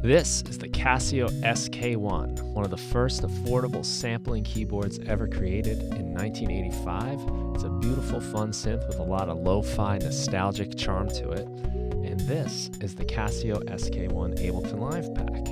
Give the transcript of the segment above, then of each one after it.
This is the Casio SK-1, one of the first affordable sampling keyboards ever created in 1985. It's a beautiful, fun synth with a lot of lo-fi nostalgic charm to it. And this is the Casio SK-1 Ableton Live pack.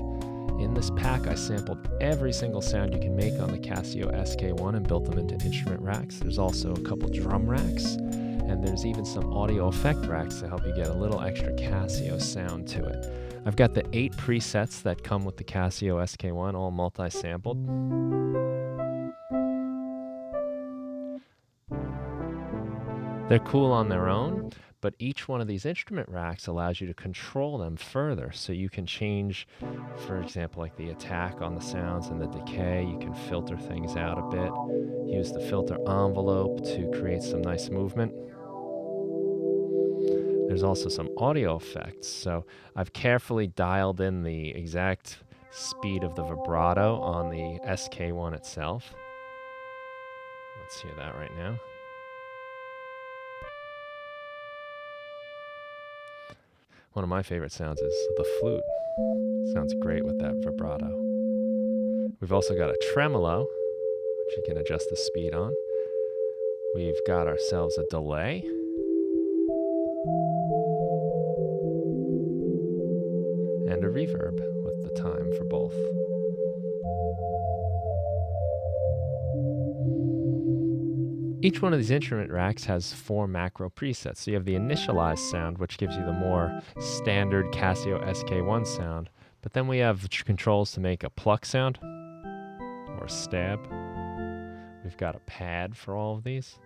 In this pack, I sampled every single sound you can make on the Casio SK-1 and built them into instrument racks. There's also a couple drum racks, and there's even some audio effect racks to help you get a little extra Casio sound to it. I've got the 8 presets that come with the Casio SK-1, all multi-sampled. They're cool on their own, but each one of these instrument racks allows you to control them further. So you can change, for example, like the attack on the sounds and the decay. You can filter things out a bit. Use the filter envelope to create some nice movement. There's also some audio effects. So I've carefully dialed in the exact speed of the vibrato on the SK-1 itself. Let's hear that right now. One of my favorite sounds is the flute. Sounds great with that vibrato. We've also got a tremolo, which you can adjust the speed on. We've got ourselves a delay. And a reverb with the time for both. Each one of these instrument racks has 4 macro presets. So you have the initialized sound, which gives you the more standard Casio SK-1 sound. But then we have controls to make a pluck sound or a stab. We've got a pad for all of these.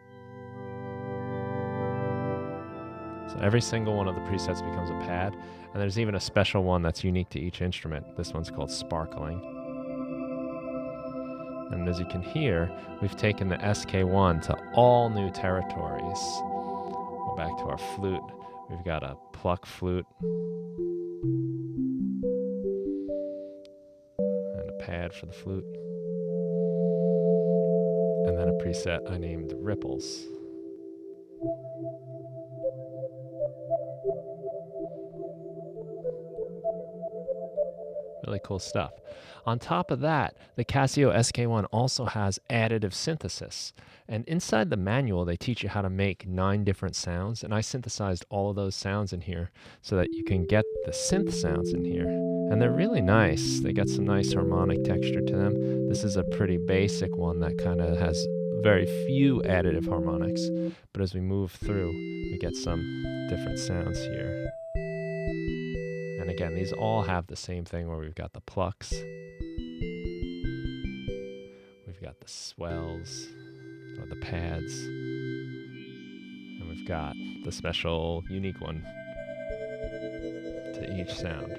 So every single one of the presets becomes a pad. And there's even a special one that's unique to each instrument. This one's called sparkling. And as you can hear, we've taken the SK-1 to all new territories. Go back to our flute. We've got a pluck flute. And a pad for the flute. And then a preset I named Ripples. Really cool stuff. On top of that, the Casio SK-1 also has additive synthesis. And inside the manual, they teach you how to make 9 different sounds. And I synthesized all of those sounds in here so that you can get the synth sounds in here. And they're really nice. They got some nice harmonic texture to them. This is a pretty basic one that kind of has very few additive harmonics. But as we move through, we get some different sounds here. And again, these all have the same thing where we've got the plucks, we've got the swells, or the pads, and we've got the special unique one to each sound.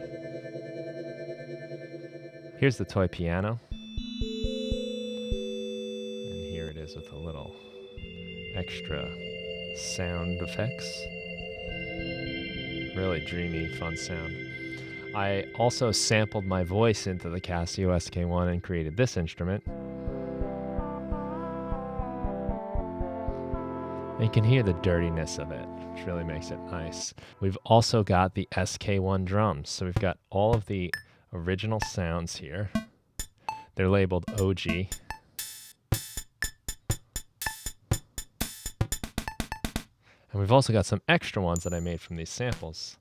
Here's the toy piano. And here it is with a little extra sound effects. Really dreamy, fun sound. I also sampled my voice into the Casio SK-1 and created this instrument. And you can hear the dirtiness of it, which really makes it nice. We've also got the SK-1 drums. So we've got all of the original sounds here. They're labeled OG. And we've also got some extra ones that I made from these samples.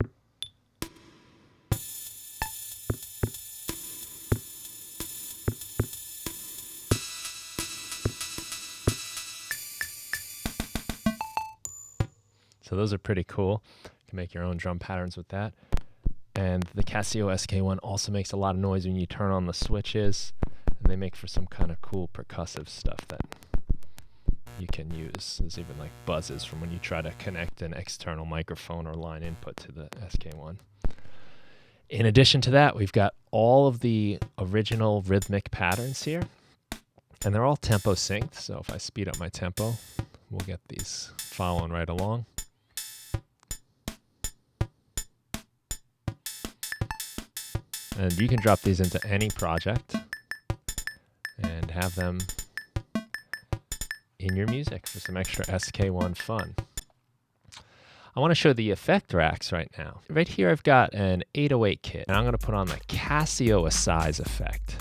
So those are pretty cool. You can make your own drum patterns with that. And the Casio SK-1 also makes a lot of noise when you turn on the switches. And they make for some kind of cool percussive stuff that you can use. There's even like buzzes from when you try to connect an external microphone or line input to the SK-1. In addition to that, we've got all of the original rhythmic patterns here. And they're all tempo synced. So if I speed up my tempo, we'll get these following right along. And you can drop these into any project and have them in your music for some extra SK-1 fun. I want to show the effect racks right now. Right here I've got an 808 kit, and I'm going to put on the Casio size effect.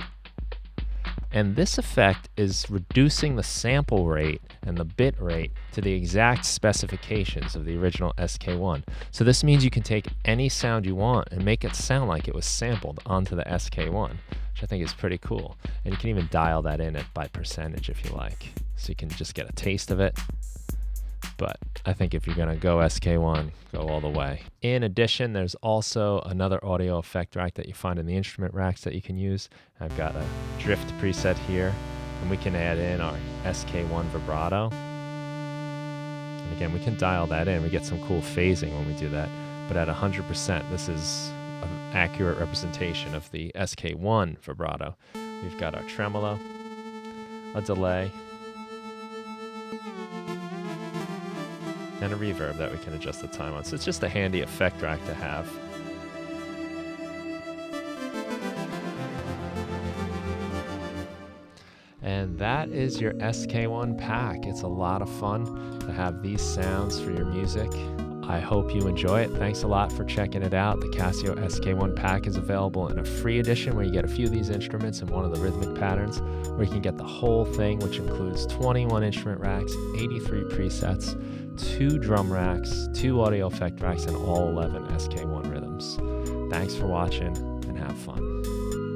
And this effect is reducing the sample rate and the bit rate to the exact specifications of the original SK-1. So this means you can take any sound you want and make it sound like it was sampled onto the SK-1, which I think is pretty cool. And you can even dial that in by percentage if you like, so you can just get a taste of it. But I think if you're going to go SK-1, go all the way. In addition, there's also another audio effect rack that you find in the instrument racks that you can use. I've got a drift preset here, and we can add in our SK-1 Vibrato. And again, we can dial that in. We get some cool phasing when we do that. But at 100%, this is an accurate representation of the SK-1 Vibrato. We've got our tremolo, a delay, and a reverb that we can adjust the time on. So it's just a handy effect rack to have. And that is your SK-1 pack. It's a lot of fun to have these sounds for your music. I hope you enjoy it. Thanks a lot for checking it out. The Casio SK-1 pack is available in a free edition where you get a few of these instruments and one of the rhythmic patterns, or you can get the whole thing, which includes 21 instrument racks, 83 presets, 2 drum racks, 2 audio effect racks, and all 11 SK-1 rhythms. Thanks for watching, and have fun.